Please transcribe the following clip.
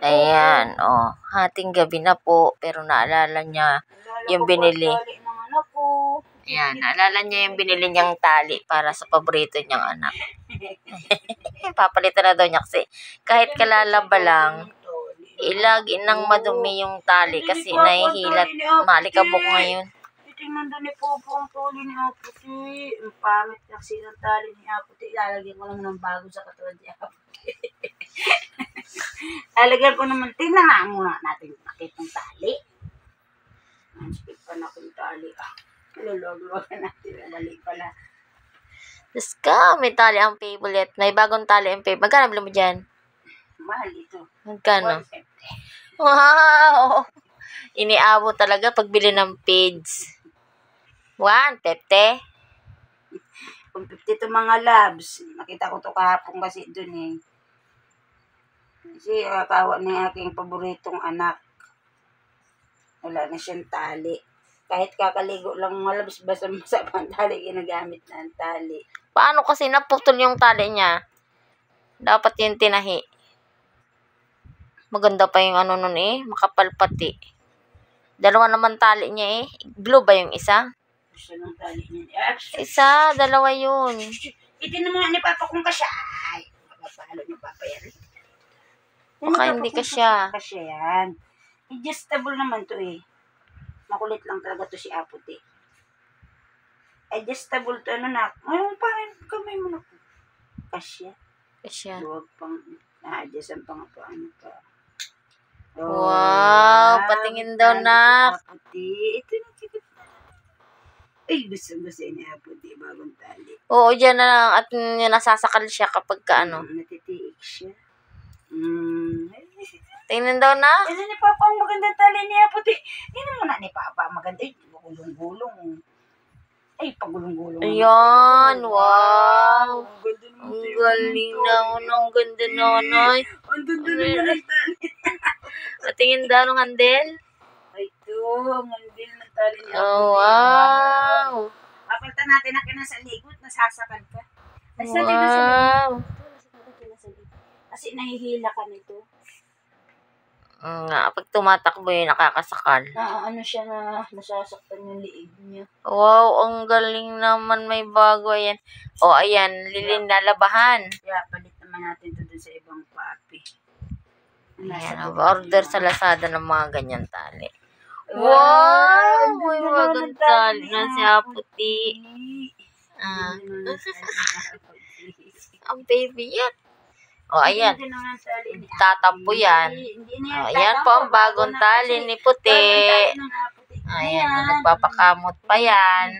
Ayan, oh. Hating gabi na po. Pero naalala niya yung binili. Ayan, naalala niya yung binili niyang tali para sa paborito niyang anak. Papalitan na daw niya kasi kahit kalalaba lang, lagi nang madumi yung tali kasi nahihilat. Maalikabok ngayon. Tingnan doon ni Popo ang tali ni Aputi. Ang pangit kasi ng tali ni Aputi. Lalagyan ko lang ng bago sa katawan ni Aputi. Lalagyan ko naman. Tingnan nga muna natin nakit ng tali. Skip pa na kung tali. Lulog-logan natin. Mali pala. Diyos ka, may tali ang favorite. May bagong tali ang favorite. Magkano bilhin mo dyan? Mahal ito. Magkano? Wow! Iniabot talaga pagbili ng page. 150? Kung 50 to mga labs. Nakita ko to kahapon kasi dun eh. Kasi kawa na yung aking paboritong anak. Wala na siyang tali. Kahit kakaligo lang mga labs, basta masapang tali, ginagamit na ang tali. Paano kasi naputol yung tali niya? Dapat yung tinahi. Maganda pa yung ano nun eh. Makapal pati. Dalawa naman tali niya eh. Blue ba yung isa? Gusto ng tali niya. Isa, dalawa yun. Itin naman ni Papa kung kasya. Ay, magpapalo ni Papa yan. Baka hindi kasya. Kasya yan. Adjustable naman to eh. Makulit lang talaga to si Aputi. Adjustable to ano na. Ngayon pa rin kamay mo na po. Kasya. Kasya. Huwag pang na-adjust ang pang ano pa. Wow, patingin daw na. Aputi. Ito na siguro. Ay, gusto ni Aputi. Bagong tali. Oo, dyan na lang. At nasasakal siya kapag ka ano. Natitiik siya. Tingnan daw na. Kasi ni Papa ang magandang tali ni Aputi. Tingnan mo na ni Papa. Maganda yung gulong-gulong. Ay, pagulong-gulong. Ayan, wow. Ang Ang galing naman. Ang ganda nanay. Ang ganda naman ang tali. Patingin daw ng handel. Ay, ito. Ang handil ng tali ni Aputi. Oh, wow. Papalitan natin na kinasaligot. Nasasakal ka. Wow. Kasi nahihila ka nito. Nga, pag tumatakbo yun, nakakasakal. Ano siya na nasasaktan yung liig niya. Wow, ang galing naman. May bago yan. O, ayan, lilin na labahan. Kaya palit naman natin ito dun sa ibang papi. Ayan, order sa Lazada ng mga ganyan tali. Wow! May bagong tali na si Aputi. Ang baby yan. O, ayan. Tatampo yan. O, ayan po ang bagong tali ni Puti. Ayan, nagpapakamot pa yan.